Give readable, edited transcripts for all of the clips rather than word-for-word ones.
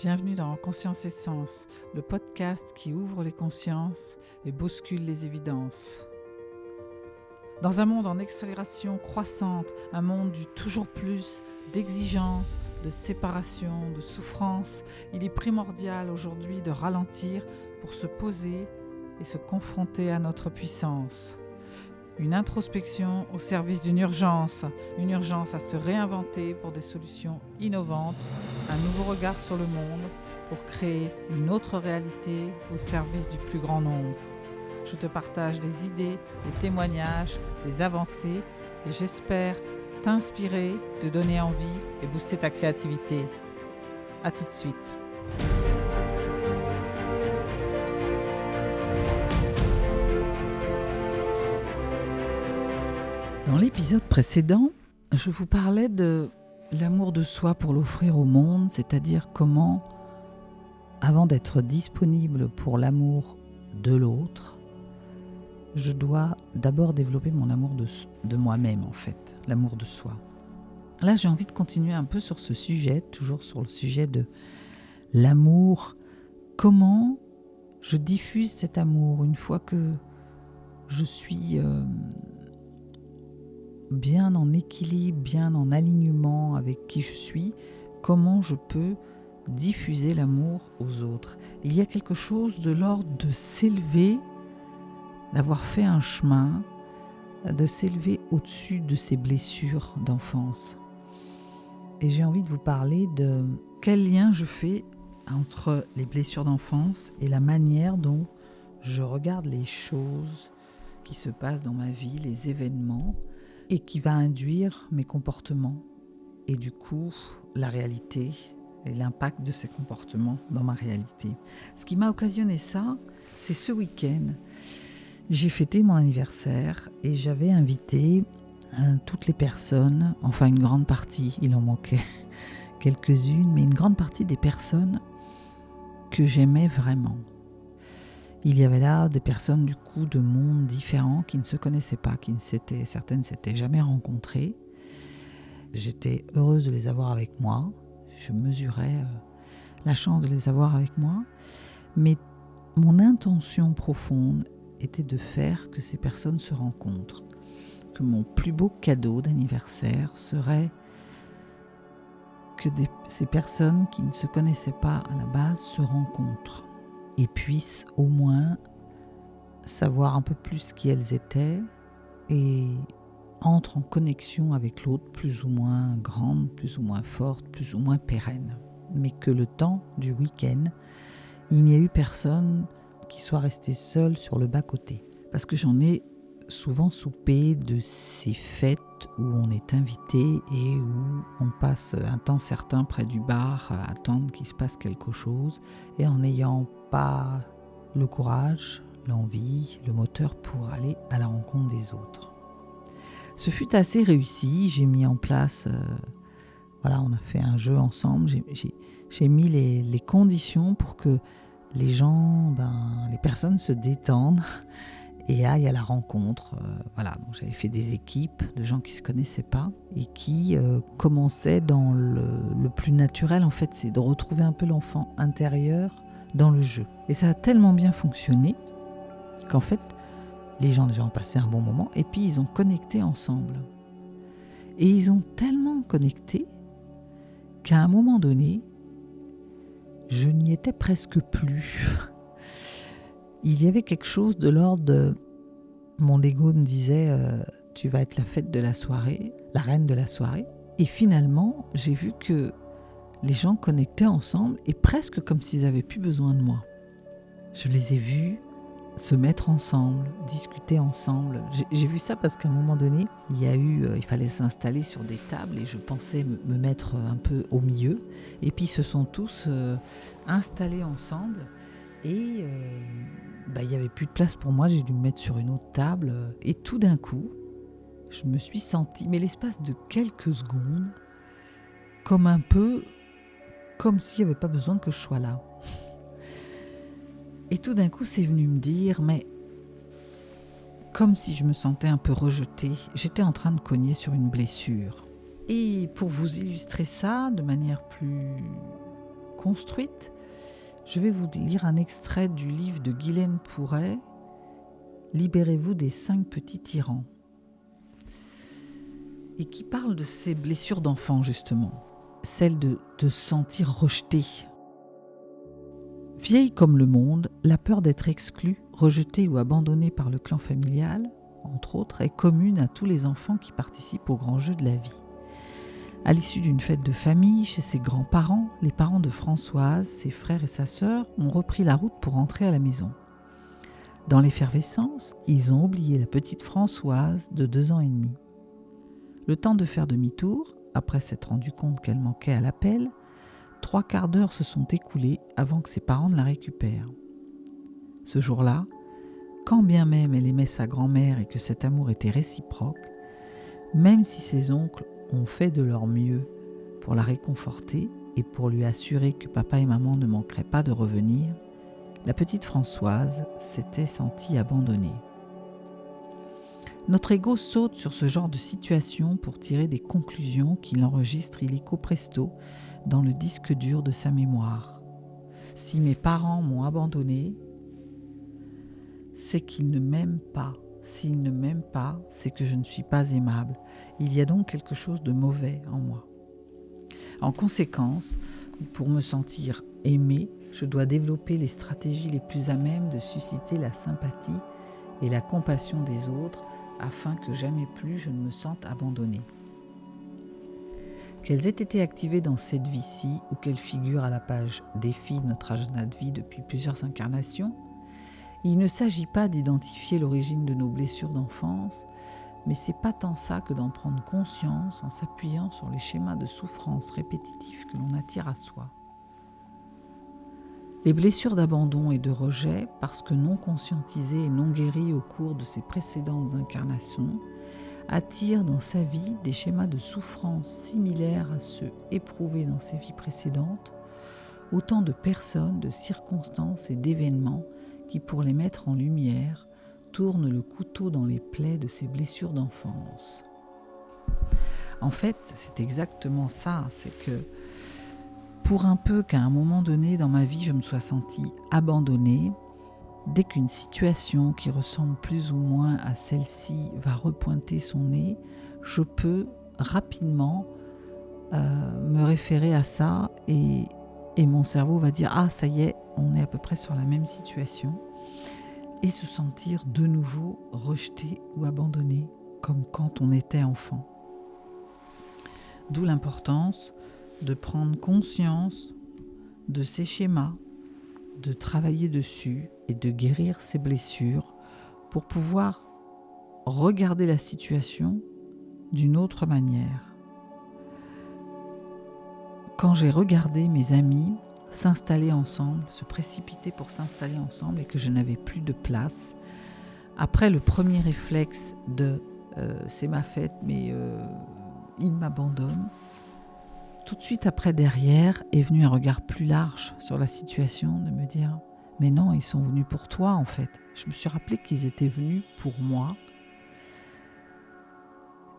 Bienvenue dans Conscience et Sens, le podcast qui ouvre les consciences et bouscule les évidences. Dans un monde en accélération croissante, un monde du toujours plus, d'exigence, de séparation, de souffrance, il est primordial aujourd'hui de ralentir pour se poser et se confronter à notre puissance. Une introspection au service d'une urgence à se réinventer pour des solutions innovantes, un nouveau regard sur le monde pour créer une autre réalité au service du plus grand nombre. Je te partage des idées, des témoignages, des avancées et j'espère t'inspirer, te donner envie et booster ta créativité. À tout de suite. Dans l'épisode précédent, je vous parlais de l'amour de soi pour l'offrir au monde, c'est-à-dire comment, avant d'être disponible pour l'amour de l'autre, je dois d'abord développer mon amour de moi-même en fait, l'amour de soi. Là, j'ai envie de continuer un peu sur ce sujet, toujours sur le sujet de l'amour. Comment je diffuse cet amour une fois que je suis bien en équilibre, bien en alignement avec qui je suis, comment je peux diffuser l'amour aux autres. Il y a quelque chose de l'ordre de s'élever, d'avoir fait un chemin, de s'élever au-dessus de ces blessures d'enfance. Et j'ai envie de vous parler de quel lien je fais entre les blessures d'enfance et la manière dont je regarde les choses qui se passent dans ma vie, les événements, et qui va induire mes comportements et du coup la réalité et l'impact de ces comportements dans ma réalité. Ce qui m'a occasionné ça, c'est ce week-end. J'ai fêté mon anniversaire et j'avais invité toutes les personnes, enfin une grande partie, il en manquait quelques-unes, mais une grande partie des personnes que j'aimais vraiment. Il y avait là des personnes du coup de mondes différents qui ne se connaissaient pas, certaines ne s'étaient jamais rencontrées. J'étais heureuse de les avoir avec moi, je mesurais la chance de les avoir avec moi, mais mon intention profonde était de faire que ces personnes se rencontrent, que mon plus beau cadeau d'anniversaire serait que ces personnes qui ne se connaissaient pas à la base se rencontrent et puissent au moins savoir un peu plus qui elles étaient et entrent en connexion avec l'autre plus ou moins grande, plus ou moins forte, plus ou moins pérenne. Mais que le temps du week-end, il n'y a eu personne qui soit resté seul sur le bas-côté. Parce que j'en ai souvent soupé de ces fêtes où on est invité et où on passe un temps certain près du bar à attendre qu'il se passe quelque chose et en n'ayant pas le courage, l'envie, le moteur pour aller à la rencontre des autres. Ce fut assez réussi, j'ai mis en place, on a fait un jeu ensemble, j'ai mis les conditions pour que les gens, les personnes se détendent et aillent à la rencontre. Donc j'avais fait des équipes de gens qui ne se connaissaient pas et qui commençaient dans le plus naturel, en fait, c'est de retrouver un peu l'enfant intérieur dans le jeu. Et ça a tellement bien fonctionné qu'en fait, les gens déjà ont passé un bon moment et puis ils ont connecté ensemble. Et ils ont tellement connecté qu'à un moment donné, je n'y étais presque plus. Il y avait quelque chose de l'ordre de... Mon ego me disait tu vas être la fête de la soirée, la reine de la soirée. Et finalement, j'ai vu que les gens connectaient ensemble et presque comme s'ils n'avaient plus besoin de moi. Je les ai vus se mettre ensemble, discuter ensemble. J'ai vu ça parce qu'à un moment donné, il fallait s'installer sur des tables et je pensais me mettre un peu au milieu. Et puis ils se sont tous installés ensemble et il n'y avait plus de place pour moi. J'ai dû me mettre sur une autre table et tout d'un coup, je me suis sentie, mais l'espace de quelques secondes, comme s'il n'y avait pas besoin que je sois là. Et tout d'un coup, c'est venu me dire, mais comme si je me sentais un peu rejetée, j'étais en train de cogner sur une blessure. Et pour vous illustrer ça de manière plus construite. Je vais vous lire un extrait du livre de Guylaine Pourret, « Libérez-vous des 5 petits tyrans », et qui parle de ces blessures d'enfant justement, celle de se sentir rejeté. Vieille comme le monde, la peur d'être exclue, rejetée ou abandonnée par le clan familial, entre autres, est commune à tous les enfants qui participent au grand jeu de la vie. À l'issue d'une fête de famille, chez ses grands-parents, les parents de Françoise, ses frères et sa sœur ont repris la route pour rentrer à la maison. Dans l'effervescence, ils ont oublié la petite Françoise de 2 ans et demi. Le temps de faire demi-tour, après s'être rendu compte qu'elle manquait à l'appel, 3/4 d'heure se sont écoulés avant que ses parents ne la récupèrent. Ce jour-là, quand bien même elle aimait sa grand-mère et que cet amour était réciproque, même si ses oncles ont fait de leur mieux pour la réconforter et pour lui assurer que papa et maman ne manqueraient pas de revenir, la petite Françoise s'était sentie abandonnée. Notre ego saute sur ce genre de situation pour tirer des conclusions qu'il enregistre illico presto dans le disque dur de sa mémoire. Si mes parents m'ont abandonné, c'est qu'ils ne m'aiment pas. S'ils ne m'aiment pas, c'est que je ne suis pas aimable. Il y a donc quelque chose de mauvais en moi. En conséquence, pour me sentir aimé, je dois développer les stratégies les plus à même de susciter la sympathie et la compassion des autres afin que jamais plus je ne me sente abandonné. Qu'elles aient été activées dans cette vie-ci ou qu'elles figurent à la page défi de notre agenda de vie depuis plusieurs incarnations, il ne s'agit pas d'identifier l'origine de nos blessures d'enfance, mais c'est pas tant ça que d'en prendre conscience en s'appuyant sur les schémas de souffrance répétitifs que l'on attire à soi. Les blessures d'abandon et de rejet, parce que non conscientisées et non guéries au cours de ses précédentes incarnations, attirent dans sa vie des schémas de souffrance similaires à ceux éprouvés dans ses vies précédentes, autant de personnes, de circonstances et d'événements qui, pour les mettre en lumière, tournent le couteau dans les plaies de ces blessures d'enfance. En fait, c'est exactement ça, c'est que pour un peu qu'à un moment donné dans ma vie, je me sois sentie abandonnée, dès qu'une situation qui ressemble plus ou moins à celle-ci va repointer son nez, je peux rapidement me référer à ça et mon cerveau va dire « Ah, ça y est, on est à peu près sur la même situation » et se sentir de nouveau rejeté ou abandonné comme quand on était enfant. D'où l'importance de prendre conscience de ces schémas, de travailler dessus et de guérir ces blessures pour pouvoir regarder la situation d'une autre manière. Quand j'ai regardé mes amis s'installer ensemble, se précipiter pour s'installer ensemble et que je n'avais plus de place, après le premier réflexe de c'est ma fête mais il m'abandonne, tout de suite après derrière est venu un regard plus large sur la situation, de me dire mais non, ils sont venus pour toi en fait. Je me suis rappelé qu'ils étaient venus pour moi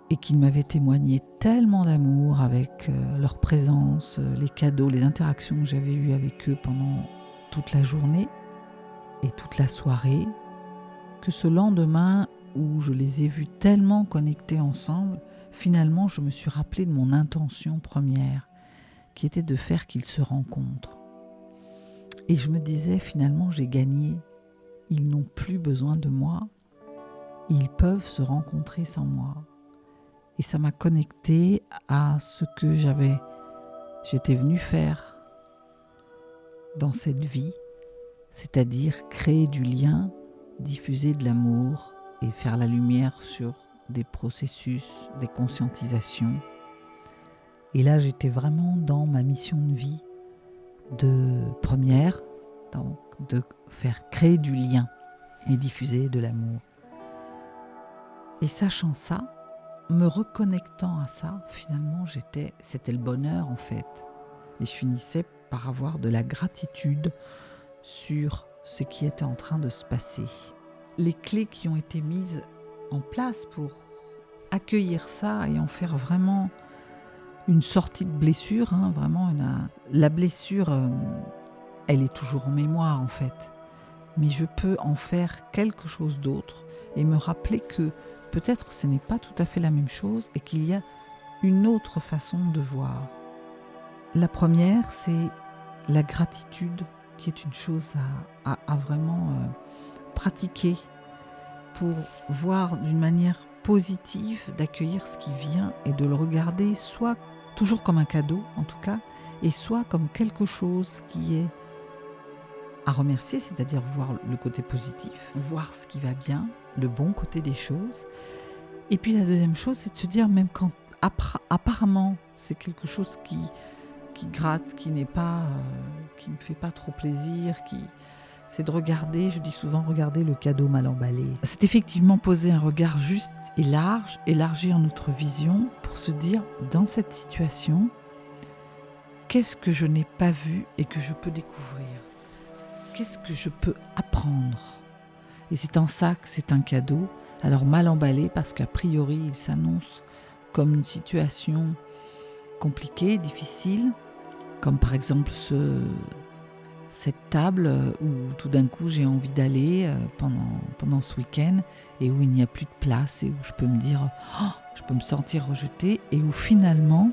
et qu'ils m'avaient témoigné tellement d'amour avec leur présence, les cadeaux, les interactions que j'avais eues avec eux pendant toute la journée et toute la soirée, que ce lendemain où je les ai vus tellement connectés ensemble, finalement je me suis rappelé de mon intention première, qui était de faire qu'ils se rencontrent. Et je me disais finalement j'ai gagné, ils n'ont plus besoin de moi, ils peuvent se rencontrer sans moi. Et ça m'a connecté à ce que j'étais venue faire dans cette vie, c'est-à-dire créer du lien, diffuser de l'amour et faire la lumière sur des processus, des conscientisations. Et là, j'étais vraiment dans ma mission de vie de première, donc de faire créer du lien et diffuser de l'amour. Et sachant ça, me reconnectant à ça, finalement, c'était le bonheur en fait. Et je finissais par avoir de la gratitude sur ce qui était en train de se passer. Les clés qui ont été mises en place pour accueillir ça et en faire vraiment une sortie de blessure, hein, vraiment. La blessure, elle est toujours en mémoire en fait. Mais je peux en faire quelque chose d'autre et me rappeler que peut-être ce n'est pas tout à fait la même chose et qu'il y a une autre façon de voir. La première, c'est la gratitude, qui est une chose à vraiment pratiquer pour voir d'une manière positive, d'accueillir ce qui vient et de le regarder soit toujours comme un cadeau en tout cas, et soit comme quelque chose qui est à remercier, c'est-à-dire voir le côté positif, voir ce qui va bien, le bon côté des choses. Et puis la deuxième chose, c'est de se dire, même quand apparemment c'est quelque chose qui gratte, qui n'est pas, qui me fait pas trop plaisir, c'est de regarder, je dis souvent regarder le cadeau mal emballé. C'est effectivement poser un regard juste et large, élargir notre vision pour se dire, dans cette situation, qu'est-ce que je n'ai pas vu et que je peux découvrir ? Qu'est-ce que je peux apprendre ? Et c'est en ça que c'est un cadeau, alors mal emballé parce qu'a priori il s'annonce comme une situation compliquée, difficile, comme par exemple cette table où tout d'un coup j'ai envie d'aller pendant ce week-end et où il n'y a plus de place et où je peux me dire je peux me sentir rejetée et où finalement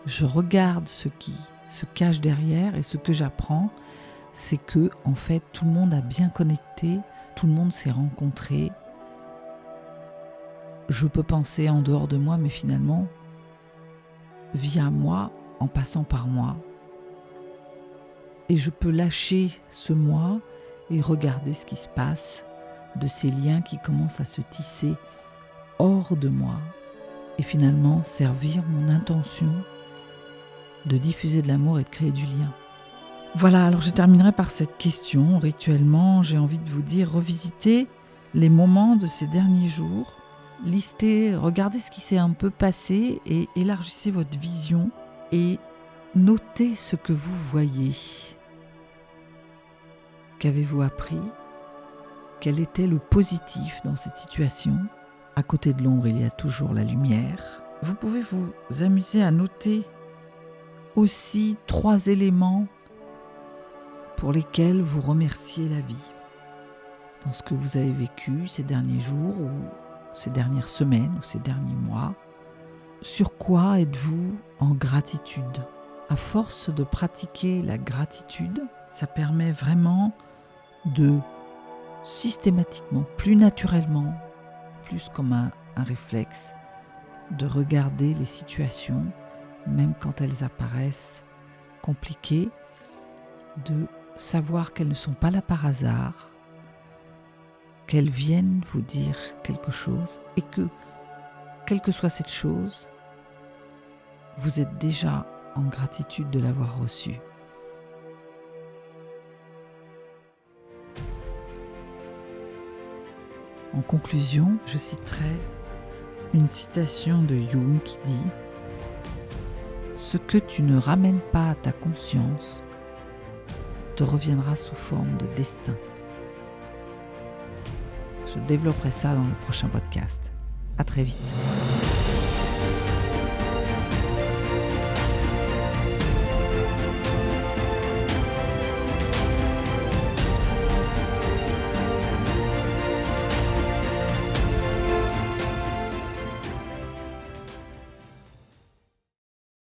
je regarde ce qui se cache derrière et ce que j'apprends, c'est que en fait tout le monde a bien connecté, tout le monde s'est rencontré. Je peux penser en dehors de moi, mais finalement via moi, en passant par moi. Et je peux lâcher ce moi et regarder ce qui se passe, de ces liens qui commencent à se tisser hors de moi et finalement servir mon intention de diffuser de l'amour et de créer du lien. Voilà, alors je terminerai par cette question. Rituellement, j'ai envie de vous dire, revisitez les moments de ces derniers jours, listez, regardez ce qui s'est un peu passé et élargissez votre vision et notez ce que vous voyez. Qu'avez-vous appris ? Quel était le positif dans cette situation ? À côté de l'ombre, il y a toujours la lumière. Vous pouvez vous amuser à noter aussi 3 éléments pour lesquels vous remerciez la vie dans ce que vous avez vécu ces derniers jours ou ces dernières semaines ou ces derniers mois. Sur quoi êtes-vous en gratitude ? À force de pratiquer la gratitude, ça permet vraiment de systématiquement, plus naturellement, plus comme un réflexe, de regarder les situations, même quand elles apparaissent compliquées, de savoir qu'elles ne sont pas là par hasard, qu'elles viennent vous dire quelque chose et que, quelle que soit cette chose, vous êtes déjà en gratitude de l'avoir reçue. En conclusion, je citerai une citation de Jung qui dit « Ce que tu ne ramènes pas à ta conscience te reviendra sous forme de destin. » Je développerai ça dans le prochain podcast. À très vite.